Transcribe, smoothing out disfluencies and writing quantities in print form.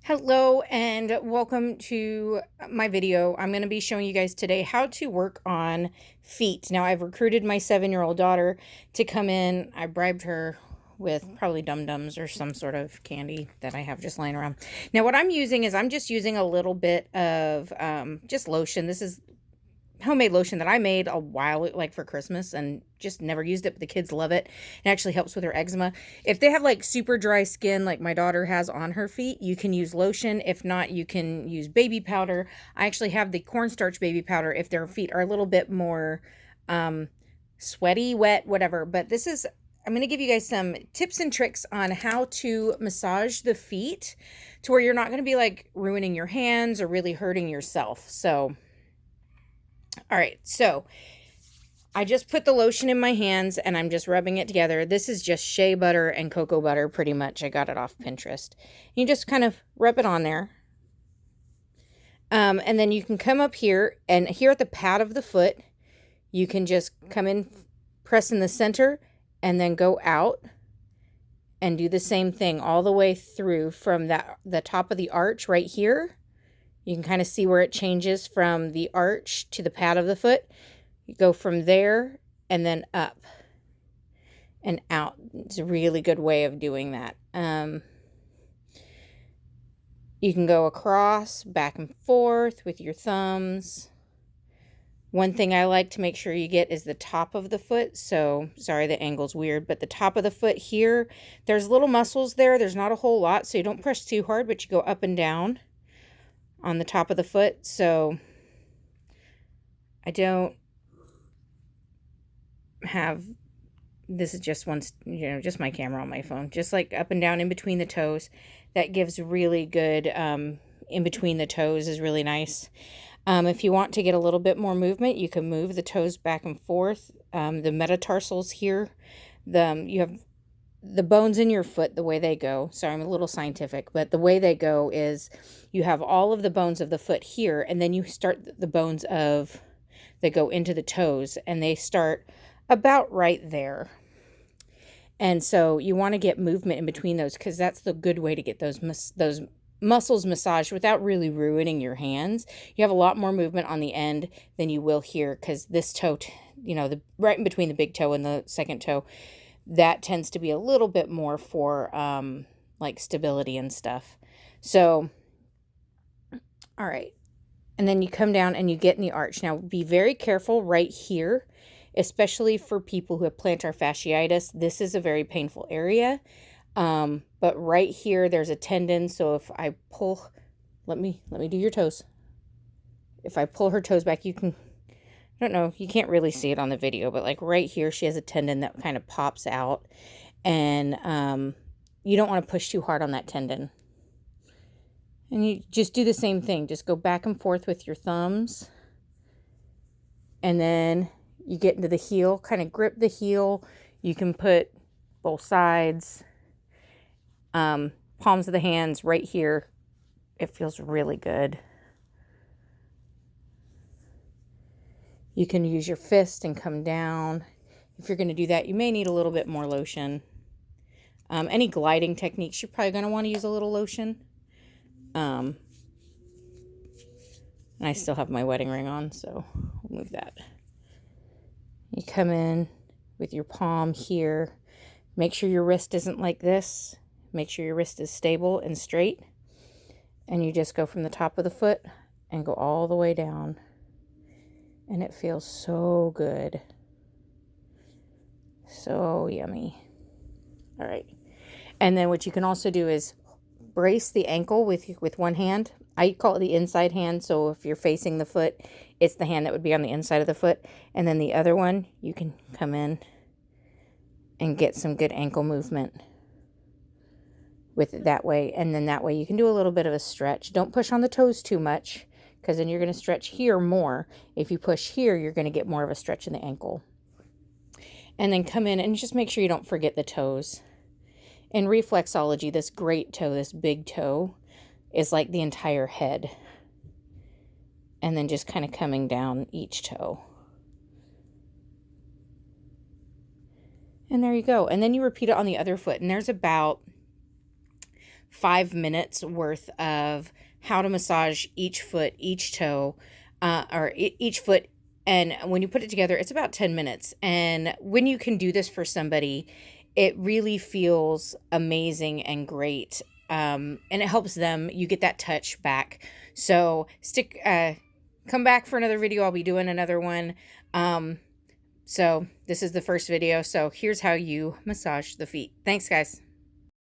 Hello and welcome to my video. I'm going to be showing you guys today how to work on feet. Now I've recruited my 7-year-old daughter to come in. I bribed her with probably Dum-Dums or some sort of candy that I have just lying around. Now what I'm using is I'm just using a little bit of just lotion. This is homemade lotion that I made a while, like for Christmas, and just never used it, but the kids love it. It actually helps with their eczema. If they have like super dry skin like my daughter has on her feet, you can use lotion. If not, you can use baby powder. I actually have the cornstarch baby powder if their feet are a little bit more sweaty, wet, whatever. But I'm going to give you guys some tips and tricks on how to massage the feet to where you're not going to be like ruining your hands or really hurting yourself. So all right, so I just put the lotion in my hands and I'm just rubbing it together. This is just shea butter and cocoa butter pretty much. I got it off Pinterest. You just kind of rub it on there. And then you can come up here, and here at the pad of the foot, you can just come in, press in the center, and then go out and do the same thing all the way through from the top of the arch right here. You can kind of see where it changes from the arch to the pad of the foot. You go from there and then up and out. It's a really good way of doing that. You can go across, back and forth with your thumbs. One thing I like to make sure you get is the top of the foot. So, sorry, the angle's weird, but the top of the foot here, there's little muscles there. There's not a whole lot, so you don't push too hard, but you go up and down on the top of the foot. So I don't have, this is just just my camera on my phone, just like up and down in between the toes. That gives really good, in between the toes is really nice. If you want to get a little bit more movement, you can move the toes back and forth. The metatarsals here, you have the bones in your foot, the way they go. Sorry, I'm a little scientific, but the way they go is you have all of the bones of the foot here, and then you start the bones that go into the toes, and they start about right there. And so you want to get movement in between those, because that's the good way to get those muscles massaged without really ruining your hands. You have a lot more movement on the end than you will here, because this toe, right in between the big toe and the second toe, that tends to be a little bit more for like stability and stuff. So, all right. And then you come down and you get in the arch. Now, be very careful right here, especially for people who have plantar fasciitis. This is a very painful area. But right here, there's a tendon. So if I pull, let me do your toes. If I pull her toes back, you can, I don't know, you can't really see it on the video, but like right here, she has a tendon that kind of pops out, and you don't want to push too hard on that tendon. And you just do the same thing. Just go back and forth with your thumbs, and then you get into the heel, kind of grip the heel. You can put both sides, palms of the hands right here. It feels really good. You can use your fist and come down. If you're going to do that, you may need a little bit more lotion. Any gliding techniques, you're probably going to want to use a little lotion. And I still have my wedding ring on, so we'll move that. You come in with your palm here. Make sure your wrist isn't like this. Make sure your wrist is stable and straight. And you just go from the top of the foot and go all the way down. And it feels so good. So yummy. All right. And then what you can also do is brace the ankle with one hand. I call it the inside hand. So if you're facing the foot, it's the hand that would be on the inside of the foot. And then the other one, you can come in and get some good ankle movement with it that way. And then that way you can do a little bit of a stretch. Don't push on the toes too much, because then you're going to stretch here more. If you push here, you're going to get more of a stretch in the ankle. And then come in and just make sure you don't forget the toes. In reflexology, this great toe, this big toe, is like the entire head. And then just kind of coming down each toe. And there you go. And then you repeat it on the other foot. And there's about 5 minutes worth of how to massage each foot, each toe, each foot. And when you put it together, it's about 10 minutes. And when you can do this for somebody, it really feels amazing and great. And it helps them. You get that touch back. So come back for another video. I'll be doing another one. So this is the first video. So here's how you massage the feet. Thanks, guys.